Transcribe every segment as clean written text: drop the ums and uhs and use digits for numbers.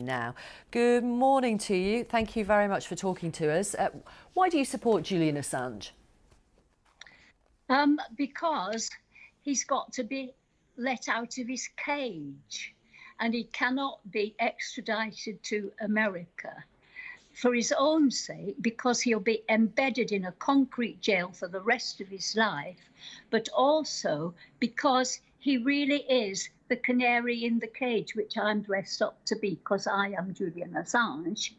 Now, good morning to you. Thank you very much for talking to us. Why do you support Julian Assange? Because he's got to be let out of his cage and he cannot be extradited to America for his own sake, because he'll be embedded in a concrete jail for the rest of his life, but also because he really is the canary in the cage, which I'm dressed up to be because I am Julian Assange.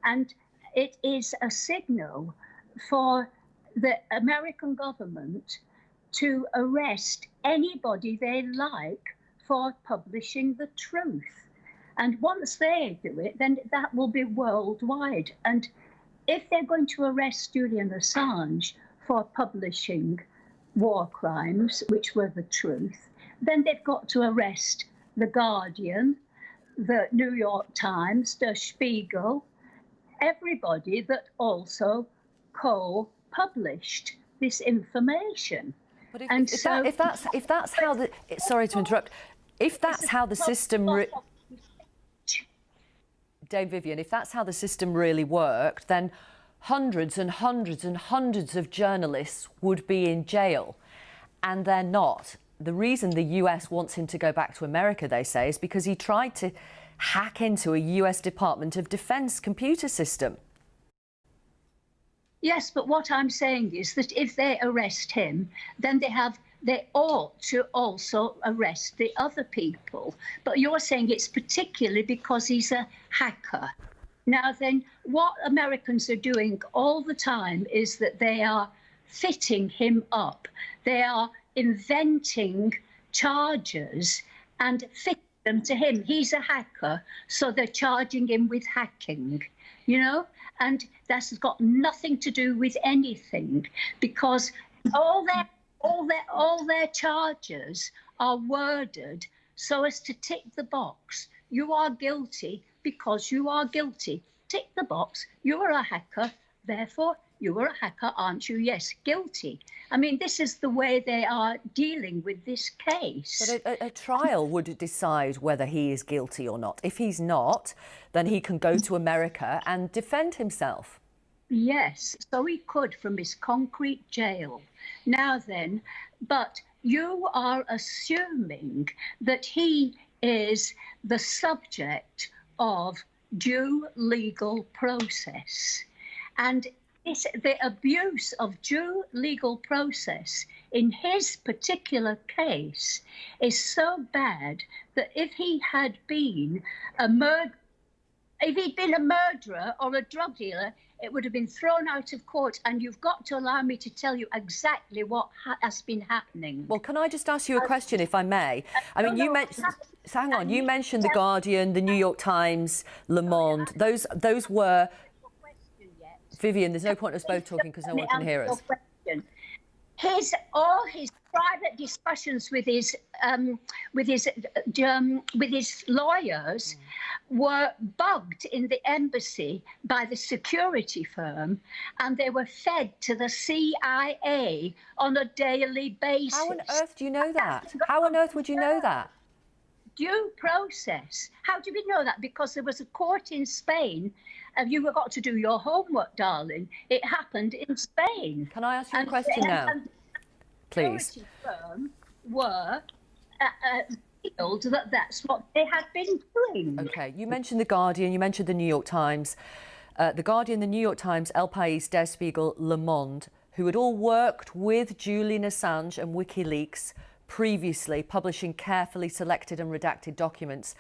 And it is a signal for the American government to arrest anybody they like for publishing the truth. And once they do it, then that will be worldwide. And if they're going to arrest Julian Assange for publishing war crimes, which were the truth, then they've got to arrest The Guardian, the New York Times, Der Spiegel, everybody that also co-published this information. But if that's how the sorry to interrupt, if that's how the system Vivienne, if that's how the system really worked, then hundreds and hundreds and hundreds of journalists would be in jail, and they're not. The reason the US wants him to go back to America, they say, is because he tried to hack into a US Department of Defense computer system. Yes, but what I'm saying is that if they arrest him, then they ought to also arrest the other people. But you're saying it's particularly because he's a hacker. Now then, what Americans are doing all the time is that they are fitting him up. They are inventing charges and fitting them to him. He's a hacker, so they're charging him with hacking, you know? And that's got nothing to do with anything, because all their charges are worded so as to tick the box. You are guilty because you are guilty. Tick the box. You are a hacker, therefore you are a hacker, aren't you? Yes, guilty. I mean, this is the way they are dealing with this case. But a trial would decide whether he is guilty or not. If he's not, then he can go to America and defend himself. Yes, so he could from his concrete jail. Now then, but you are assuming that he is the subject of due legal process. And the abuse of due legal process in his particular case is so bad that if he had been a murderer or a drug dealer, it would have been thrown out of court. And you've got to allow me to tell you exactly what has been happening. Well, can I just ask you a question, if I may? I mean, you mentioned... So hang on, you mentioned The Guardian, the New York Times, Le Monde. Those were... Vivienne, there's no point in us both talking because no one can hear us. All his private discussions with his lawyers were bugged in the embassy by the security firm, and they were fed to the CIA on a daily basis. How on earth do you know that? How on earth would you know that? Due process. How do we know that? Because there was a court in Spain, and you got to do your homework, darling. It happened in Spain. Can I ask you a question now, please? The firm were told that that's what they had been doing. OK, you mentioned The Guardian, you mentioned the New York Times. The Guardian, the New York Times, El País, Der Spiegel, Le Monde, who had all worked with Julian Assange and WikiLeaks previously, publishing carefully selected and redacted documents,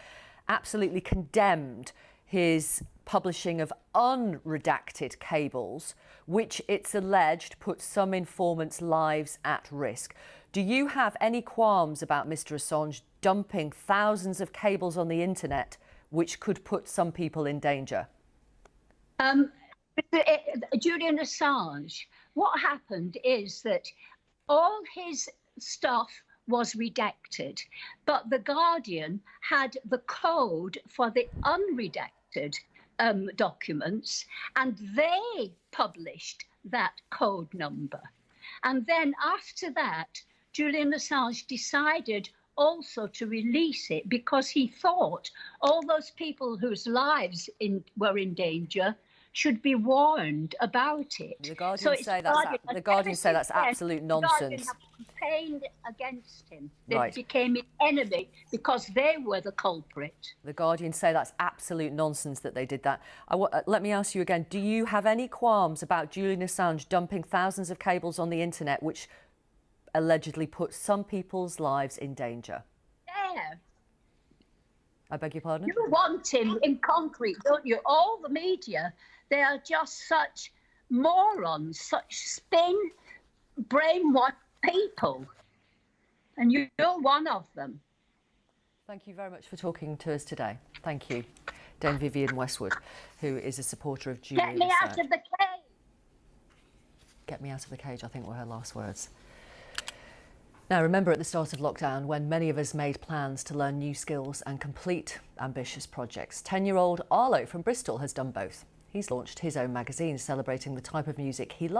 absolutely condemned his publishing of unredacted cables, which it's alleged put some informants' lives at risk. Do you have any qualms about Mr. Assange dumping thousands of cables on the internet, which could put some people in danger? Julian Assange, what happened is that all his stuff was redacted, but The Guardian had the code for the unredacted documents, and they published that code number. And then after that, Julian Assange decided also to release it because he thought all those people whose lives were in danger should be warned about it. The Guardian say that's absolute nonsense. The Guardian have campaigned against him. They Right. became his enemy because they were the culprit. The Guardian say that's absolute nonsense that they did that. Let me ask you again, do you have any qualms about Julian Assange dumping thousands of cables on the internet which allegedly put some people's lives in danger? Yeah. I beg your pardon? You want him in concrete, don't you? All the media, they are just such morons, such spin, brainwashed people. And you're one of them. Thank you very much for talking to us today. Thank you. Dame Vivienne Westwood, who is a supporter of Julian Assange. Get me out of the cage. Get me out of the cage, I think were her last words. Now, remember at the start of lockdown when many of us made plans to learn new skills and complete ambitious projects. 10-year-old Arlo from Bristol has done both. He's launched his own magazine celebrating the type of music he loves.